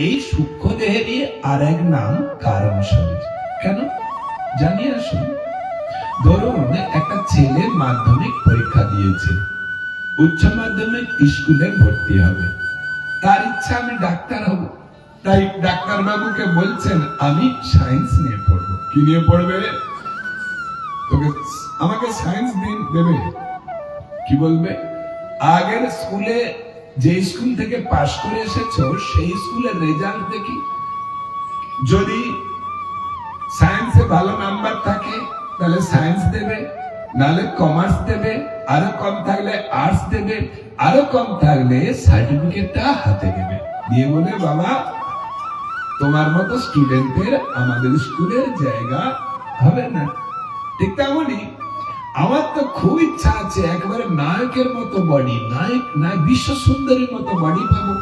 এই সূক্ষ্ম দেহেরই আর এক নাম কারণ শরীর। কেন জানিয়ে আসুন। ধরুন একটা ছেলে মাধ্যমিক পরীক্ষা দিয়েছে, উচ্চ মাধ্যমিক স্কুলে ভর্তি হবে, তার ইচ্ছা আমি ডাক্তার হব। তাই ডাক্তার বাবুকে বলছেন আমি সায়েন্স নিয়ে পড়বো। কি নিয়ে পড়বে? তোকে আমাকে সায়েন্স দেবে। কি বলবে? আগের স্কুলে যে স্কুল থেকে পাশ করে এসেছো সেই স্কুলের রেজাল্ট দেখি, যদি সায়েন্সে ভালো নাম্বার থাকে তাহলে সায়েন্স দেবে, নালে কমার্স দেবে, আরো কম থাকলে আর্টস দেবে, আরো কম থাকলে সার্টিফিকেটটা হাতে দেবে, দিয়ে বলে বাবা তোমার মতো স্টুডেন্টের আমাদের স্কুলের জায়গা হবে না। ঠিক তেমনই আমার তো খুব ইচ্ছা আছে একেবারে নায়কের মতো বডি, নায়ক বিশ্ব সুন্দরীর মতো বডি পাবো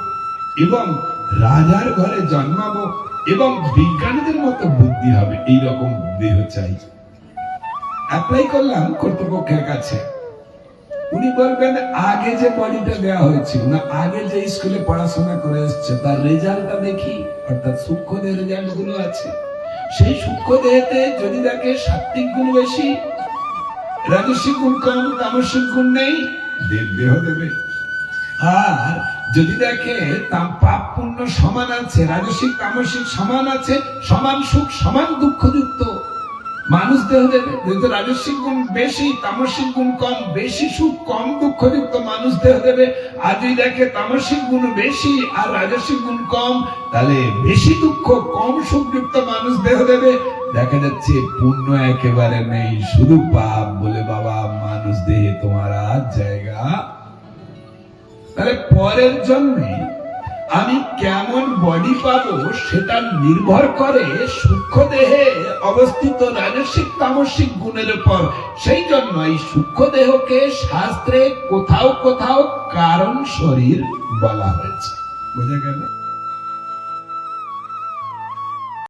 এবং রাজার ঘরে জন্মাবো এবং বিজ্ঞানীদের মতো বুদ্ধি হবে, এইরকম দেহ চাই। অ্যাপ্লাই করলাম কর্তৃপক্ষের কাছে, উনি বলবেন আগে যে বডিটা দেওয়া হয়েছিল না, আগে যে স্কুলে পড়াশোনা করে এসছে তার রেজাল্টটা দেখি, অর্থাৎ সূক্ষ্ম দেহের রেজাল্ট গুলো আছে, সেই সূক্ষ্ম দেহেতে যদি দেখে সাত্বিক গুণ বেশি, রাজস্বিক গুণ কম, তামসিক গুণ নেই, দেহ দেবে। আর যদি দেখে তার পাপ পুণ্য সমান আছে, রাজস্বিক তামসিক সমান আছে, সমান সুখ সমান দুঃখযুক্ত মানুষ দেহ দেবে। যেহেতু রাজস্বিক গুণ বেশি, তামসিক গুণ কম, বেশি সুখ কম দুঃখযুক্ত মানুষ দেহ দেবে। আর যদি দেখে তামসিক গুণ বেশি আর রাজস্বিক গুণ কম, তাহলে বেশি দুঃখ কম সুখযুক্ত মানুষ দেহ দেবে। দেখা যাচ্ছে পুণ্য একেবারে নেই, শুধু পাপ। বলে বাবা মানুষ দেহে তোমার আর জায়গা। তাহলে পরের জন্মে আমি কেমন বডি পাবো সেটা নির্ভর করে সূক্ষ্ম দেহে অবস্থিত রাজস্বিক তামসিক গুণের উপর। সেই জন্য এই সূক্ষ্ম দেহকে শাস্ত্রে কোথাও কোথাও কারণ শরীর বলা হয়েছে। বোঝা গেল?